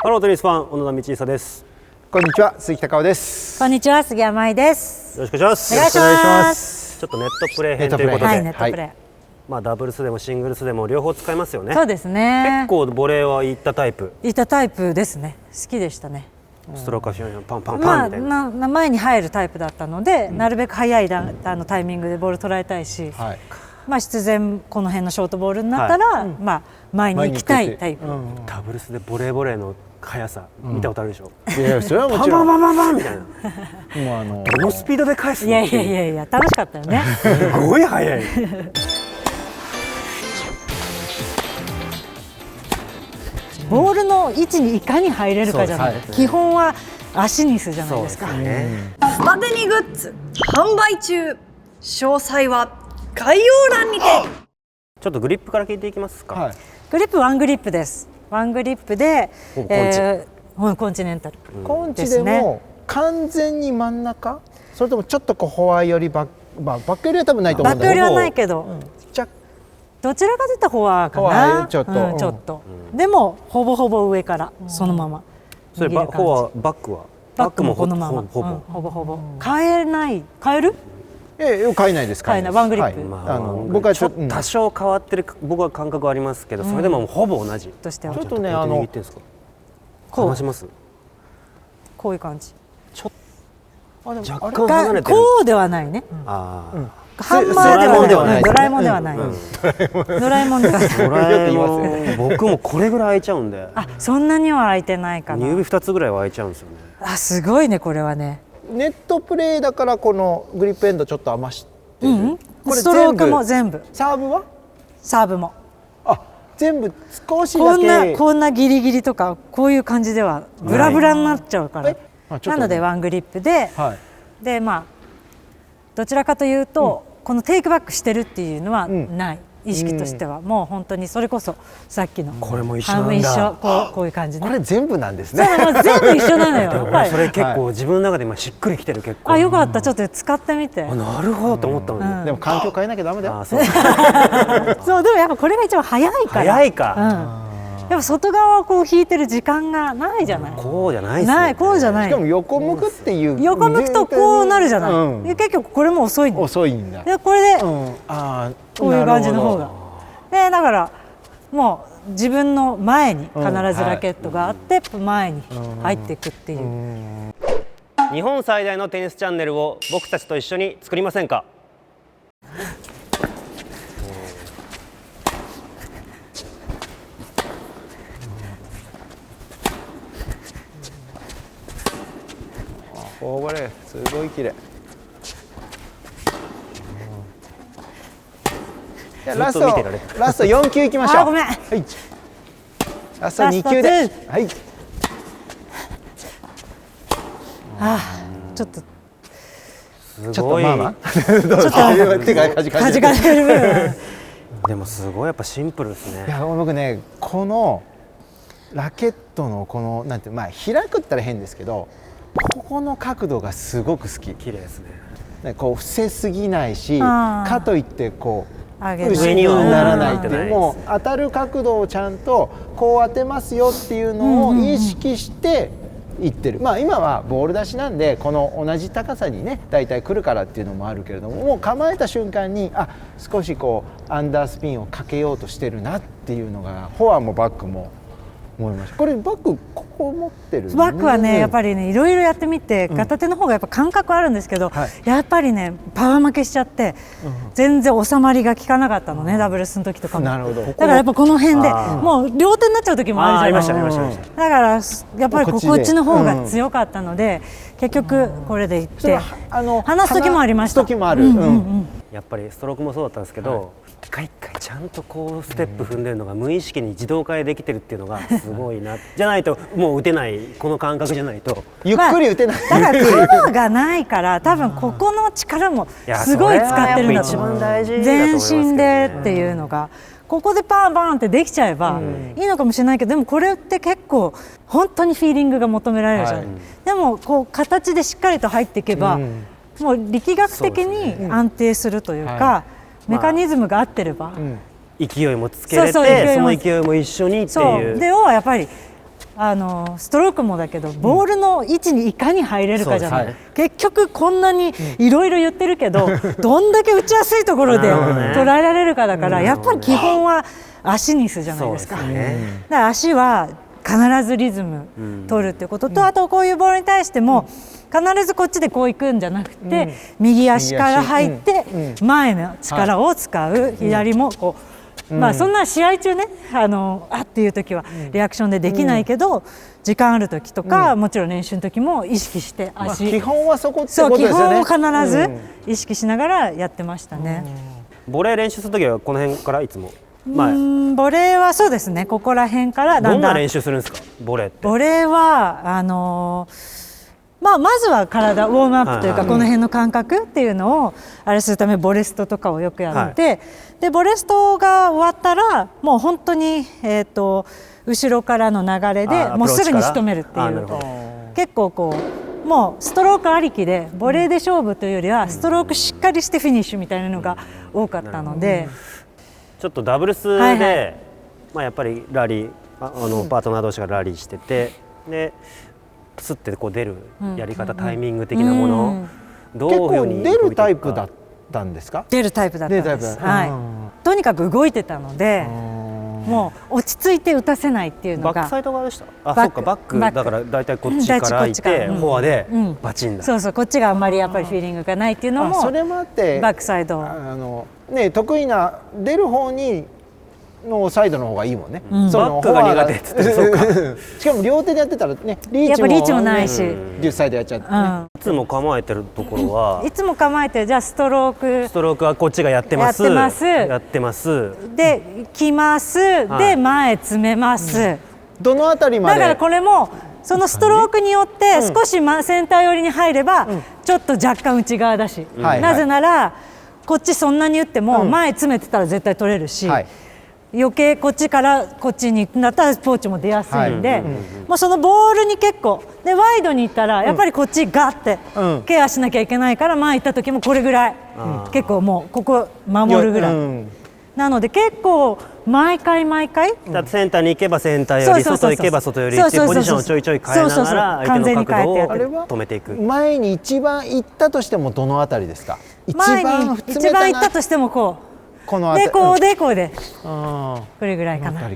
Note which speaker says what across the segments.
Speaker 1: ハローテニスファン、小野田道久です。
Speaker 2: こんにちは、鈴木孝夫です。
Speaker 3: こんにちは、杉山愛です。
Speaker 1: よろしくお願いします。
Speaker 3: お願いします。
Speaker 1: ちょっとネットプレー編ということで、
Speaker 3: はい、ネットプレー。
Speaker 1: まあダブルスでもシングルスでも両方使いますよね。
Speaker 3: そうですね。
Speaker 1: 結構ボレーはいったタイプ。
Speaker 3: いったタイプですね。好きでしたね。
Speaker 1: ストローカーションパンパンパンみたいな。
Speaker 3: 前に入るタイプだったので、なるべく早いタイミングでボール捉えたいし、まあ必然この辺のショートボールになったら、まあ前に行きたいタイプ。
Speaker 1: ダブルスでボレーの速さ見たことあるでしょ。
Speaker 2: いや、それはもちろん。
Speaker 1: パンパンパンパンみたいな。もうどのスピードで返すの？
Speaker 3: いや楽しかったよね。
Speaker 1: すごい速い。
Speaker 3: ボールの位置にいかに入れるかじゃない。基本は足にするじゃないですか。
Speaker 4: スパテニグッズ販売中。詳細は概要欄にて。
Speaker 1: ちょっとグリップから聞いていきますか。
Speaker 3: グリップワングリップです。ワングリップでコンチネンタル。
Speaker 2: コンチでも完全に真ん中？それともちょっとこうフォアよりバックよりは多分ないと思うんだけど。
Speaker 3: バックよりはないけど。どちらかといったらフォアかな。ちょっと。でもほぼほぼ上からそのまま。
Speaker 1: それバックも
Speaker 3: このまま。ほぼ。変える？
Speaker 2: 変えないです。
Speaker 3: 変えない。ワングリップ。
Speaker 1: 僕はちょっと多少変わってる僕は感覚はありますけど、それでもほぼ同じ。
Speaker 3: としては
Speaker 2: ちょっとね
Speaker 1: こうします。
Speaker 3: こういう感じ。
Speaker 1: 若干離れてる。
Speaker 3: こうではないね。ハンマーではない。ドラえもんではない。ドラえもんではない。
Speaker 1: 僕もこれぐらい開いちゃうんで。
Speaker 3: あ、そんなには開いてないかな。
Speaker 1: 指2つぐらいは開いちゃうんですよね。
Speaker 3: あ、すごいねこれはね。
Speaker 2: ネットプレーだからこのグリップエンドちょっと余してる。
Speaker 3: ストロークも全部。
Speaker 2: サーブは？
Speaker 3: サーブも。
Speaker 2: あ、全部少しだけ。
Speaker 3: こんなギリギリとかこういう感じではブラブラになっちゃうから。なのでワングリップで、でまあどちらかというとこのテイクバックしてるっていうのはない。意識としてはもう本当にそれこそさっきの
Speaker 1: これも一緒なんだ。
Speaker 3: こういう感じね。
Speaker 2: これ全部なんですね。
Speaker 3: そう全部一緒なのよ。
Speaker 1: それ結構自分の中で今しっくりきてる結構。
Speaker 3: あ、よかった。ちょっと使ってみて。
Speaker 1: なるほどと思ったのに。
Speaker 2: でも環境変えなきゃダメだよ。
Speaker 3: そうでもやっぱこれが一番早いから。
Speaker 1: 早いか。
Speaker 3: やっぱ外側をこう引いてる時間がないじゃない。
Speaker 1: こうじゃないですね。
Speaker 3: こうじゃない。
Speaker 2: しかも横向くっていう。
Speaker 3: 横向くとこうなるじゃない。結局これも遅い。
Speaker 2: 遅いんだ。
Speaker 3: でこれでこういう感じの方が。でだからもう自分の前に必ずラケットがあって前に入っていくっていう。
Speaker 1: 日本最大のテニスチャンネルを僕たちと一緒に作りませんか。
Speaker 2: これすごい綺麗。ラスト4球いきましょう。
Speaker 3: ごめん。
Speaker 2: ラスト2球で。はい。
Speaker 3: ちょっと。
Speaker 1: すごい。
Speaker 3: ちょっと
Speaker 2: 手がかじか
Speaker 3: れる部分。
Speaker 1: でもすごいやっぱシンプルですね。
Speaker 2: いや僕ねこのラケットのこのなんて開くったら変ですけど、ここの角度がすごく好き。
Speaker 1: 綺麗ですね。
Speaker 2: こう伏せすぎないし、かといってこう。
Speaker 3: 上
Speaker 2: にはならないっていう、もう当たる角度をちゃんとこう当てますよっていうのを意識していってる。今はボール出しなんでこの同じ高さにね大体来るからっていうのもあるけれども、もう構えた瞬間に少しこうアンダースピンをかけようとしてるなっていうのがフォアもバックも思いました。これバックここ持ってる、
Speaker 3: バックはねやっぱりねいろいろやってみて片手の方がやっぱ感覚あるんですけど、やっぱりねパワー負けしちゃって全然収まりが効かなかったのね、ダブルスの時とかも。
Speaker 2: なるほど。
Speaker 3: だからやっぱこの辺でもう両手になっちゃう時もあるじゃないですか。だからやっぱりこっちの方が強かったので結局これでいって離す時もありました。
Speaker 2: 時もある。
Speaker 1: やっぱりストロークもそうだったんですけど、一回一回ちゃんとこうステップ踏んでるのが無意識に自動化できてるっていうのがすごいな。じゃないともう打てない、この感覚じゃないと
Speaker 2: ゆっくり打てない。
Speaker 3: だからカバーがないから多分ここの力もすごい使ってるんだと思う。全身でっていうのがここでパンパンってできちゃえばいいのかもしれないけど、でもこれって結構本当にフィーリングが求められるじゃない。でもこう形でしっかりと入っていけばもう力学的に安定するというか、メカニズムが合ってれば、
Speaker 1: 勢いもつけれて、その勢いも一緒にっていう。
Speaker 3: でもやっぱりストロークもだけどボールの位置にいかに入れるかじゃない、
Speaker 2: はい、
Speaker 3: 結局こんなにいろいろ言ってるけど、どんだけ打ちやすいところで捉えられるかだから、やっぱり基本は足にすじゃないですか。だから足は必ずリズム取るっていうことと、あとこういうボールに対しても必ずこっちでこういくんじゃなくて、右足から入って前の力を使う、左もこう。そんな試合中ねっていう時はリアクションでできないけど、時間ある時とか、もちろん練習の時も意識して足、
Speaker 2: 基本はそこってことですよね。
Speaker 3: 基本を必ず意識しながらやってましたね。
Speaker 1: ボレー練習する時はこの辺からいつも
Speaker 3: ボレーはそうですね、ここら辺から
Speaker 1: どんな練習するんですかボレーって。
Speaker 3: ボレーはまずは体ウォームアップというか、この辺の感覚っていうのをあれするためボレストとかをよくやって、でボレストが終わったらもう本当に後ろからの流れでもうすぐに仕留めるっていう、結構こうもうストロークありきでボレーで勝負というよりはストロークしっかりしてフィニッシュみたいなのが多かったので、
Speaker 1: ちょっとダブルスで、やっぱりラリーパートナー同士がラリーしてて、でスッてこう出るやり方、タイミング的なもの、どういうふうに
Speaker 2: 結構出るタイプだったんですか？
Speaker 3: 出るタイプだったんです。とにかく動いてたので、もう落ち着いて打たせないっていうのが。
Speaker 1: バックサイド側でした。そっか、バックだからだいたいこっちからいてフォアでバチンだ。
Speaker 3: そうそう、こっちがあんまりやっぱりフィーリングがないっていうのも、
Speaker 2: それもあって
Speaker 3: バックサイド
Speaker 2: 得意な出る方にのサイドの方がいいもんね。
Speaker 1: バックが苦手って言って、そうか。
Speaker 2: しかも両手でやってたらね、リ
Speaker 3: ーチもないし、
Speaker 2: 10サイドやっちゃってね。
Speaker 1: いつも構えてるところは、
Speaker 3: いつも構えて、じゃあストローク
Speaker 1: はこっちがやってます。やってます。
Speaker 3: で来ます。で前詰めます。
Speaker 2: どのあたりまで？
Speaker 3: だからこれもそのストロークによって少しセンター寄りに入ればちょっと若干内側だし、なぜならこっちそんなに打っても前詰めてたら絶対取れるし。余計こっちからこっちに行くんだったらポーチも出やすいんで、もうそのボールに結構でワイドに行ったらやっぱりこっちガッてケアしなきゃいけないから、前行った時もこれぐらい結構もうここ守るぐらいなので、結構毎回
Speaker 1: センターに行けばセンターより、外行けば外よりっていうポジションをちょいちょい変えながら相手の角度を止めていく。
Speaker 2: 前に一番行ったとしてもどのあたりですか？
Speaker 3: 一番行ったとしてもこう。これぐらいかな。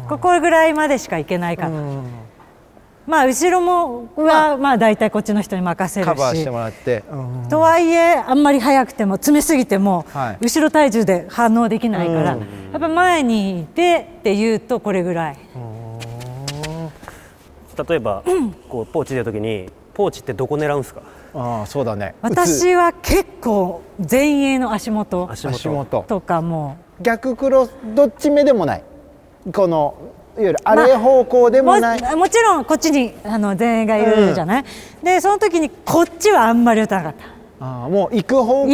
Speaker 3: ここぐらいまでしかいけないかな。後ろもはだいたいこっちの人に任せるし、
Speaker 2: カバーしてもらって。
Speaker 3: とはいえあんまり速くても詰めすぎても後ろ体重で反応できないから、やっぱ前にいてっていうとこれぐらい。
Speaker 1: 例えばこうポーチ出るときにポーチってどこ狙うんですか？
Speaker 2: そうだね。
Speaker 3: 私は結構前衛の足元とかも
Speaker 2: 逆クロスどっち目でもない、このいわゆるあれ方向でもない、
Speaker 3: もちろんこっちに前衛がいるじゃない、でその時にこっちはあんまり打たなかった。
Speaker 2: もう行く方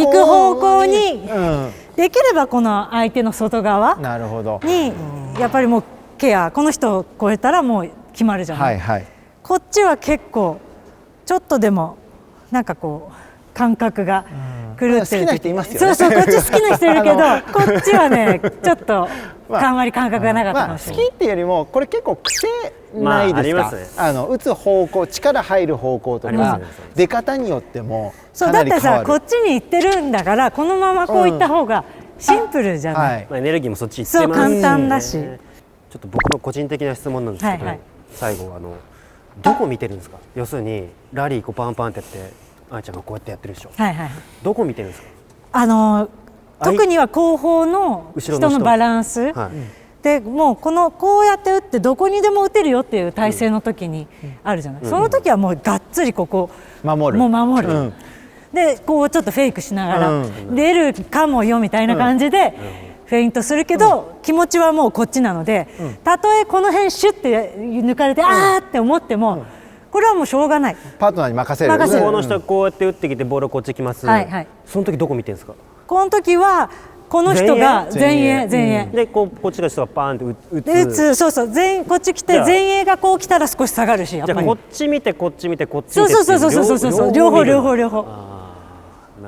Speaker 3: 向に、できればこの相手の外側にやっぱりもうケア、この人を超えたらもう決まるじゃない、こっちは結構ちょっとでもなんかこう感覚が狂ってる、
Speaker 2: 好きな人いますよね。
Speaker 3: そうこっち好きな人いるけどこっちはねちょっとあんまり感覚がなかったかもしれない。
Speaker 2: 好きっていうよりもこれ結構癖ないですか？打つ方向、力入る方向とか出方によってもかなり変わる。
Speaker 3: だってさ、こっちに行ってるんだからこのままこういった方がシンプルじゃない、
Speaker 1: エネルギーもそっち行ってますし、
Speaker 3: 簡単だし。
Speaker 1: ちょっと僕の個人的な質問なんですけど、最後どこ見てるんですか？要するにラリーこうパンパンってやってあーちゃんがこうやってやってるでしょ、どこ見てるんですか？
Speaker 3: 特には後方の人のバランス、でもうこうやって打ってどこにでも打てるよっていう体勢の時にあるじゃない、その時はもうがっつりここ
Speaker 2: 守る、
Speaker 3: でこうちょっとフェイクしながら出るかもよみたいな感じでフェイントするけど、気持ちはもうこっちなので、たとえこの辺シュッて抜かれてあーって思ってもこれはもうしょうがない、
Speaker 2: パートナーに任せる。
Speaker 1: この人がこうやって打ってきてボールこっち来ます、その時どこ見てるんですか？
Speaker 3: この時はこの人が前衛
Speaker 1: でこっちの人がパーンって
Speaker 3: 打つ、そう全員こっち来て前衛がこう来たら少し下がるし、やっぱり
Speaker 1: じゃあこっち見てこっち見てこっち見て
Speaker 3: そう両方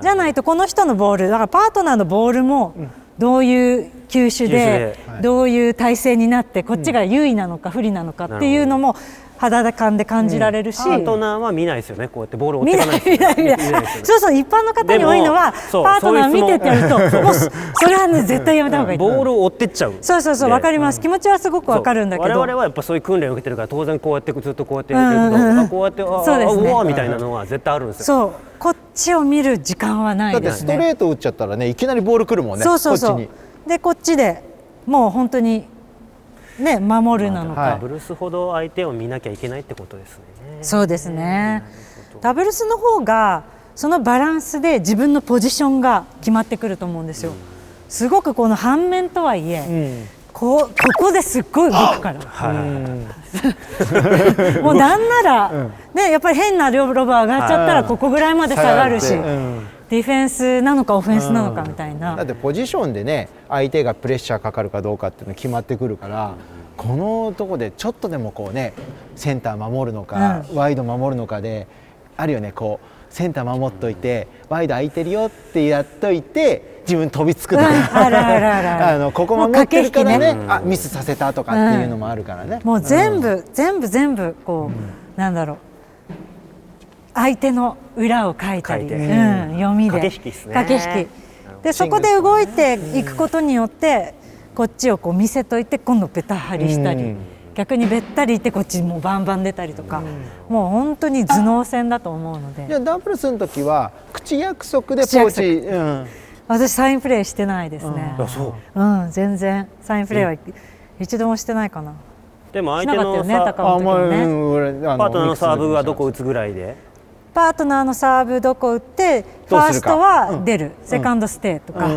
Speaker 3: じゃないとこの人のボールだからパートナーのボールもどういう球種でどういう体勢になってこっちが優位なのか不利なのかっていうのも肌感で感じられるし、
Speaker 1: パートナーは見ないですよね。こうやってボールを追っていかないですよね。
Speaker 3: そうそう、一般の方に多いのはパートナー見てってやるともうそれはね絶対やめた方がいい。
Speaker 1: ボールを追ってっちゃう。
Speaker 3: そうそうそう、わかります。気持ちはすごくわかるんだけど、
Speaker 1: 我々はやっぱそういう訓練を受けてるから当然こうやってずっとこうやってやるけど、こうやって
Speaker 3: そうですね、
Speaker 1: うわみたいなのは絶対あるんですよ。
Speaker 3: そう、こっちを見る時間はないですね。
Speaker 2: だってストレート打っちゃったらね、いきなりボール来るもんね。
Speaker 3: そうそうそう。
Speaker 2: こっちに
Speaker 3: でこっちでもう本当にね、守るなのか、
Speaker 1: ダブルスほど相手を見なきゃいけないってことですね。
Speaker 3: そうですね。ダブルスの方がそのバランスで自分のポジションが決まってくると思うんですよ。すごくこの反面とはいえ、ここですっごい動くから、もうなんなら、ね、やっぱり変なロブ上がっちゃったらここぐらいまで下がるし、ディフェンスなのかオフェンスなのかみたいな。
Speaker 2: だってポジションでね、相手がプレッシャーかかるかどうかっていうの決まってくるから、このとこでちょっとでもこうね、センター守るのか、ワイド守るのかであるよね。こうセンター守っといて、ワイド空いてるよってやっといて自分飛びつくとか、ここ守ってるからね、あミスさせたとかっていうのもあるからね。
Speaker 3: もう全部こう、なんだろう、相手の裏を書いたり、読みで
Speaker 1: 駆け引きですね。
Speaker 3: 駆け引きで、そこで動いていくことによってこっちをこう見せといて今度ベタ張りしたり、逆にべったりいってこっちもうバンバン出たりとか、もう本当に頭脳戦だと思うので。
Speaker 2: じゃあダブルスの時は口約束でポーチ、
Speaker 3: 私サインプレーしてないですね。全然サインプレーは一度もしてないかな。
Speaker 1: でも相手のパートナーのサーブはどこ打つぐらいで、
Speaker 3: パートナーのサーブどこ打ってファーストは出る、セカンドステイとか、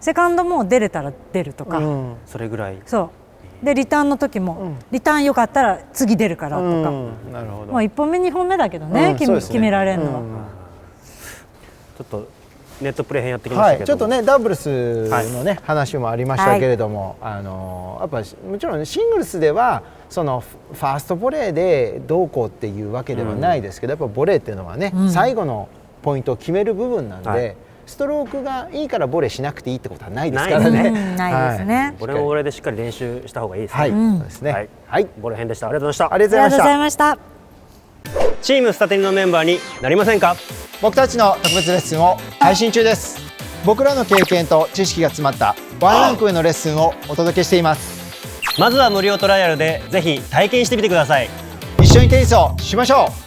Speaker 3: セカンドも出れたら出るとか、
Speaker 1: それぐらい。
Speaker 3: そうでリターンの時も、リターン良かったら次出るからとか、もう1本目2本目だけどね、決められるのは。
Speaker 1: ちょっとネットプレー編やってきましたけど、
Speaker 2: ちょっとねダブルスのね、話もありましたけれども、やっぱもちろんねシングルスではそのファーストボレーでどうこうっていうわけではないですけど、やっぱボレーっていうのはね、最後のポイントを決める部分なんで、ストロークがいいからボレーしなくていいってことはないですからね。
Speaker 3: ないですね。
Speaker 1: ボレーもボレーでしっかり練習した方がいいですね。
Speaker 2: はい、そうですね。はい、
Speaker 1: ボレー編でした。ありがとうございました。
Speaker 2: ありがとうございました。
Speaker 1: チームスタテニのメンバーになりませんか？
Speaker 2: 僕たちの特別レッスンを配信中です。僕らの経験と知識が詰まったワンランク上のレッスンをお届けしています。
Speaker 1: まずは無料トライアルでぜひ体験してみてください。
Speaker 2: 一緒にテニスをしましょう。